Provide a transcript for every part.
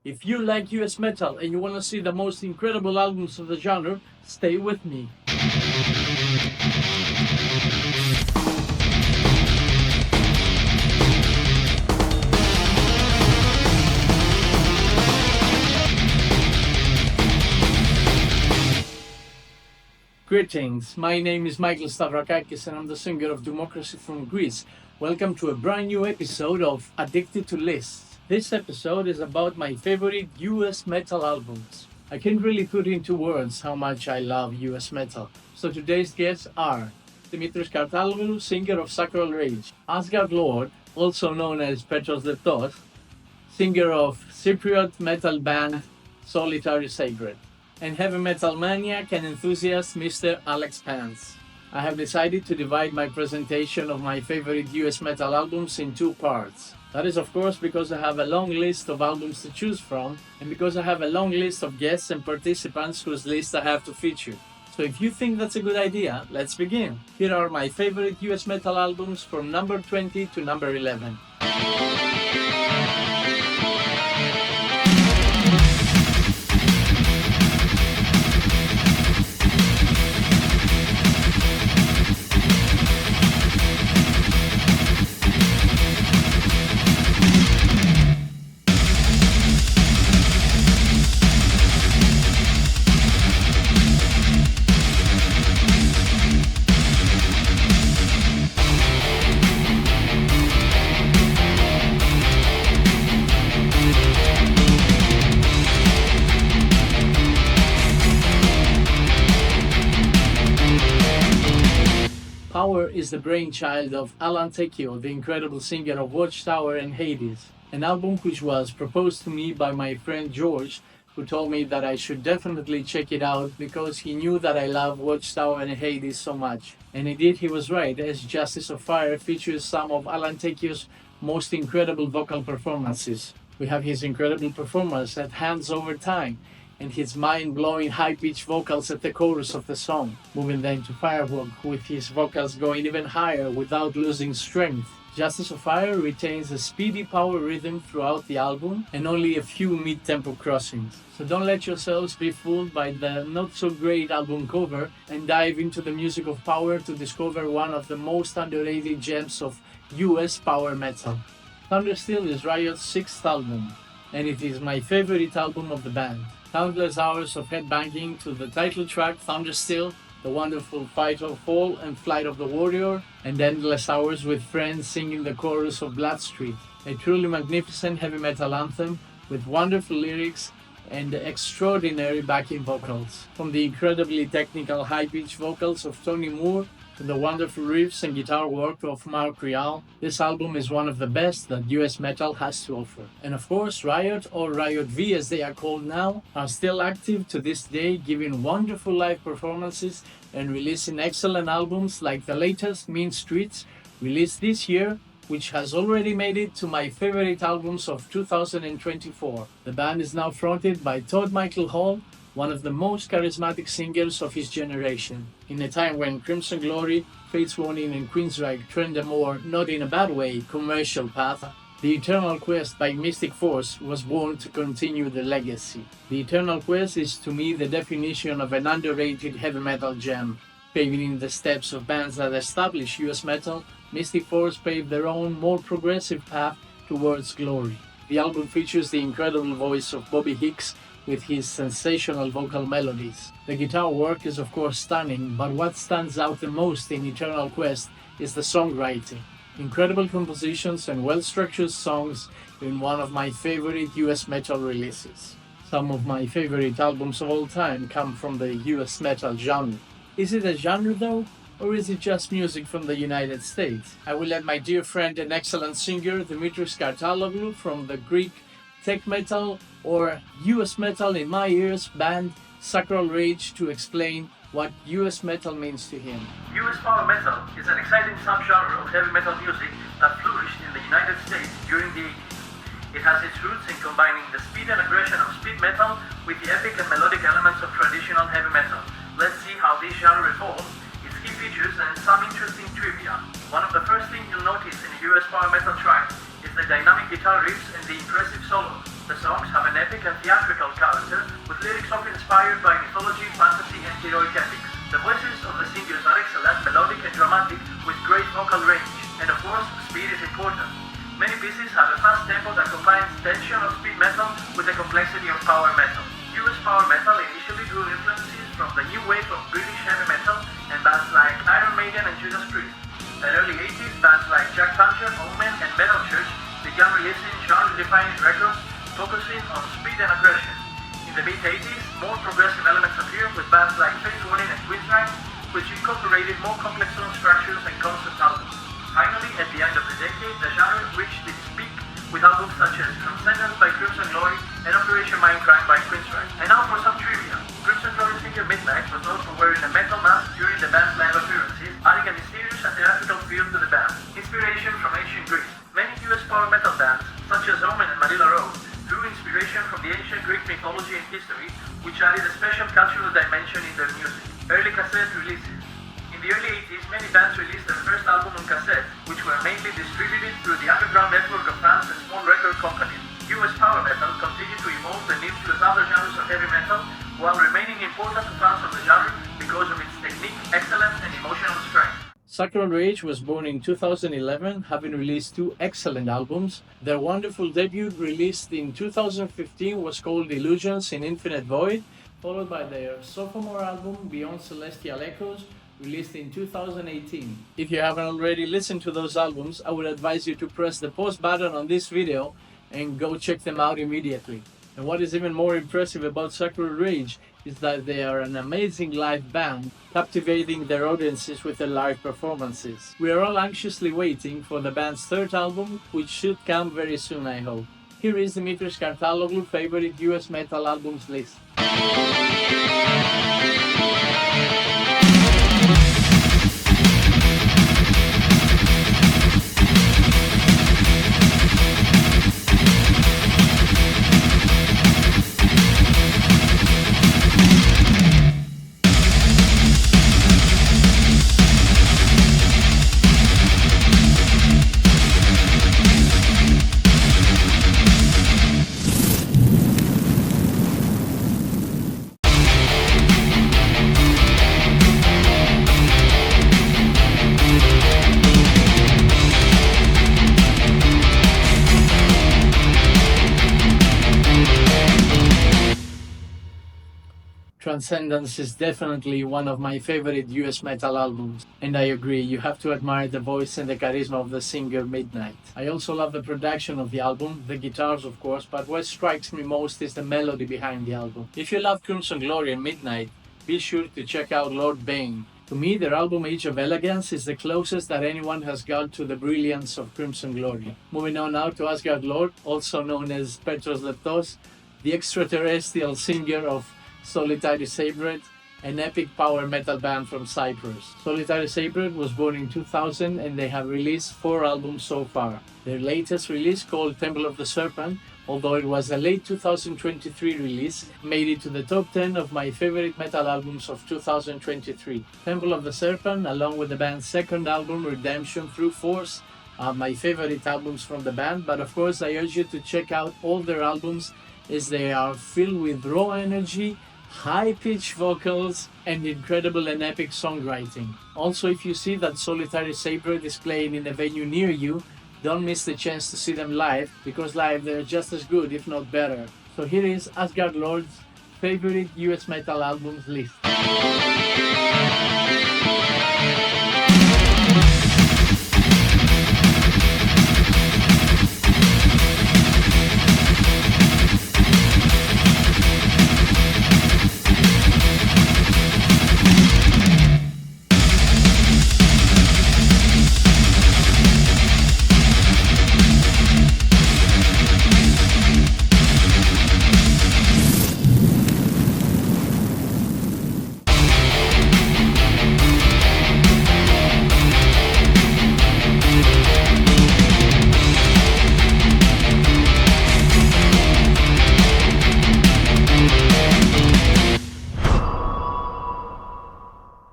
If you like US metal and you want to see the most incredible albums of the genre, stay with me. Greetings, my name is Michael Stavrakakis and I'm the singer of Doomocracy from Greece. Welcome to a brand new episode of Addicted to Lists. This episode is about my favorite US metal albums. I can't really put into words how much I love US metal. So today's guests are Dimitris Kartaloglou, singer of Sacral Rage, Asgard Lord, also known as Petros Leptos, singer of Cypriot metal band Solitary Sabred, and heavy metal maniac and enthusiast Mr. Panz. I have decided to divide my presentation of my favorite US metal albums in two parts. That is of course because I have a long list of albums to choose from and because I have a long list of guests and participants whose list I have to feature. So if you think that's a good idea, let's begin. Here are my favorite US metal albums from number 20 to number 11. Power is the brainchild of Alan Tekio, the incredible singer of Watchtower and Hades, an album which was proposed to me by my friend George, who told me that I should definitely check it out because he knew that I love Watchtower and Hades so much. And indeed he was right, as Justice of Fire features some of Alan Tekio's most incredible vocal performances. We have his incredible performance at Hands Over Time, and his mind-blowing high-pitched vocals at the chorus of the song, moving then to Firework with his vocals going even higher without losing strength. Justice of Fire retains a speedy power rhythm throughout the album and only a few mid-tempo crossings. So don't let yourselves be fooled by the not-so-great album cover and dive into the music of Power to discover one of the most underrated gems of US power metal. Thundersteel is Riot's sixth album, and it is my favorite album of the band. Countless hours of headbanging to the title track Thundersteel, the wonderful Fight or Fall and Flight of the Warrior, and endless hours with friends singing the chorus of Bloodstreet, a truly magnificent heavy metal anthem with wonderful lyrics and extraordinary backing vocals. From the incredibly technical high-pitched vocals of Tony Moore to the wonderful riffs and guitar work of Mark Rial, this album is one of the best that US metal has to offer. And of course, Riot, or Riot V as they are called now, are still active to this day, giving wonderful live performances and releasing excellent albums like the latest Mean Streets, released this year, which has already made it to my favorite albums of 2024. The band is now fronted by Todd Michael Hall, one of the most charismatic singers of his generation. In a time when Crimson Glory, Fates Warning and Queensryche trend a more, not in a bad way, commercial path, The Eternal Quest by Mystic Force was born to continue the legacy. The Eternal Quest is to me the definition of an underrated heavy metal gem. Paving the steps of bands that established US metal, Mystic Force paved their own, more progressive path towards glory. The album features the incredible voice of Bobby Hicks with his sensational vocal melodies. The guitar work is of course stunning, but what stands out the most in Eternal Quest is the songwriting. Incredible compositions and well-structured songs in one of my favorite US metal releases. Some of my favorite albums of all time come from the US metal genre. Is it a genre though? Or is it just music from the United States? I will let my dear friend and excellent singer Dimitris Kartaloglou from the Greek tech metal or US metal in my ears band Sacral Rage to explain what US metal means to him. US power metal is an exciting subgenre of heavy metal music that flourished in the United States during the 80s. It has its roots in combining the speed and aggression of speed metal with the epic and melodic elements of traditional heavy metal. Let's see how this genre evolves, its key features and some interesting trivia. One of the first things you'll notice in a US power metal track is the dynamic guitar riffs and the impressive solos. The songs have an epic and theatrical character, with lyrics often inspired by mythology, fantasy, and heroic epics. The voices of the singers are excellent, melodic and dramatic, with great vocal range, and of course, speed is important. Many pieces have a fast tempo that combines tension of speed metal with the complexity of power metal. US power metal initially drew influences from the new wave of British heavy metal and bands like Iron Maiden and Judas Priest. In the early 80s, bands like Jack Panzer, Omen, and Metal Church began releasing genre-defining records focusing on speed and aggression. In the mid-80s, more progressive elements appeared with bands like Face Warning and Queensryche, which incorporated more complex tone structures and concept albums. Finally, at the end of the decade, the genre reached its peak with albums such as Transcendence by Crimson Glory and Operation Mindcrime by Queensryche. And now for some trivia. Crimson Glory singer Midnight was known for wearing a metal mask during the band's live appearances, adding a mysterious and theatrical feel to the band. Inspiration from ancient Greece. Many US power metal bands, such as Omen and Manila Road, drew inspiration from the ancient Greek mythology and history, which added a special cultural dimension in their music. Early cassette releases. In the early 80s, many bands released their first album on cassette, which were mainly distributed through the underground network of Panz and small record companies. US power metal continued to evolve and influence other genres of heavy metal, while remaining important to fans of the genre because of its technique, excellence, and emotional strength. Sacral Rage was born in 2011, having released 2 excellent albums. Their wonderful debut, released in 2015, was called Illusions in Infinite Void, followed by their sophomore album, Beyond Celestial Echoes, released in 2018. If you haven't already listened to those albums, I would advise you to press the pause button on this video and go check them out immediately. And what is even more impressive about Sacral Rage is that they are an amazing live band, captivating their audiences with their live performances. We are all anxiously waiting for the band's 3rd album, which should come very soon, I hope. Here is Dimitris Kartaloglou favorite US metal albums list. Transcendence is definitely one of my favorite US metal albums, and I agree, you have to admire the voice and the charisma of the singer Midnight. I also love the production of the album, the guitars of course, but what strikes me most is the melody behind the album. If you love Crimson Glory and Midnight, be sure to check out Lord Bane. To me, their album Age of Elegance is the closest that anyone has got to the brilliance of Crimson Glory. Moving on now to Asgard Lord, also known as Petros Leptos, the extraterrestrial singer of Solitary Sabred, an epic power metal band from Cyprus. Solitary Sabred was born in 2000 and they have released 4 albums so far. Their latest release, called Temple of the Serpent, although it was a late 2023 release, made it to the top 10 of my favorite metal albums of 2023. Temple of the Serpent, along with the band's 2nd album, Redemption Through Force, are my favorite albums from the band, but of course I urge you to check out all their albums as they are filled with raw energy, high-pitched vocals, and incredible and epic songwriting. Also, if you see that Solitary Sabred is playing in a venue near you, don't miss the chance to see them live, because live they're just as good, if not better. So here is Asgard Lord's favorite US metal albums list.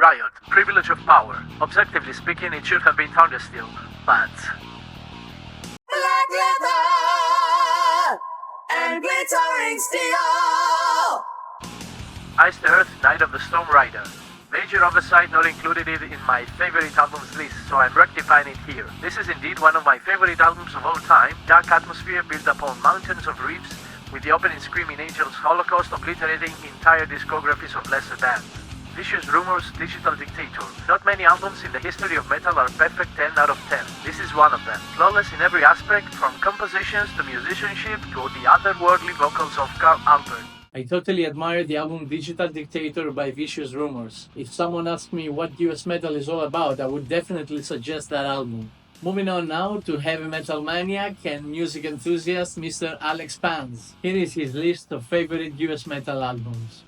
Riot, privilege of power. Objectively speaking, it should have been Thundersteel, but... Black leather and and glittering steel. Iced Earth, Night of the Storm Rider. Major oversight not included it in my favorite albums list, so I'm rectifying it here. This is indeed one of my favorite albums of all time. Dark atmosphere built upon mountains of riffs, with the opening Screaming Angels Holocaust obliterating entire discographies of lesser bands. Vicious Rumors, Digital Dictator. Not many albums in the history of metal are perfect 10 out of 10. This is one of them. Flawless in every aspect, from compositions to musicianship to the otherworldly vocals of Carl Albert. I totally admire the album Digital Dictator by Vicious Rumors. If someone asked me what US metal is all about, I would definitely suggest that album. Moving on now to heavy metal maniac and music enthusiast Mr. Alex Panz. Here is his list of favorite US metal albums.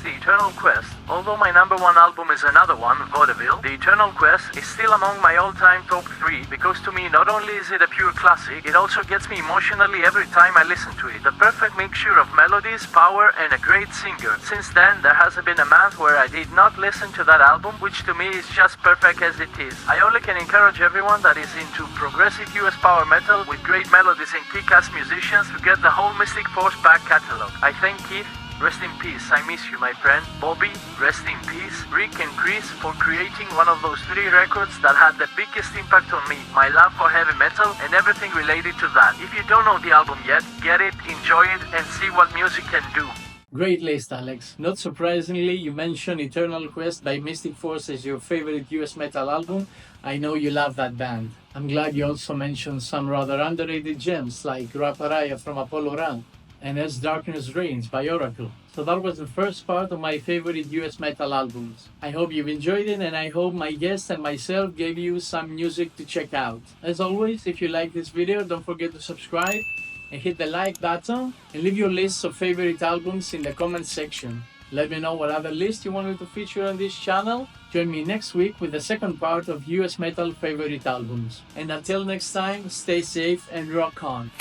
The Eternal Quest. Although my number one album is another one, Vaudeville, The Eternal Quest is still among my all-time top 3 because to me not only is it a pure classic, it also gets me emotionally every time I listen to it. The perfect mixture of melodies, power and a great singer. Since then there hasn't been a month where I did not listen to that album, which to me is just perfect as it is. I only can encourage everyone that is into progressive US power metal with great melodies and kick-ass musicians to get the whole Mystic Force back catalog. I thank Keith. Rest in peace, I miss you my friend. Bobby, rest in peace. Rick and Chris for creating one of those 3 records that had the biggest impact on me. My love for heavy metal and everything related to that. If you don't know the album yet, get it, enjoy it and see what music can do. Great list, Alex. Not surprisingly, you mentioned Eternal Quest by Mystic Force as your favorite US metal album. I know you love that band. I'm glad you also mentioned some rather underrated gems like Raparaya from Apollo Run and As Darkness Reigns by Oracle. So that was the first part of my favorite US metal albums. I hope you've enjoyed it and I hope my guests and myself gave you some music to check out. As always, if you like this video, don't forget to subscribe and hit the like button and leave your lists of favorite albums in the comments section. Let me know what other list you wanted to feature on this channel. Join me next week with the second part of US metal favorite albums. And until next time, stay safe and rock on.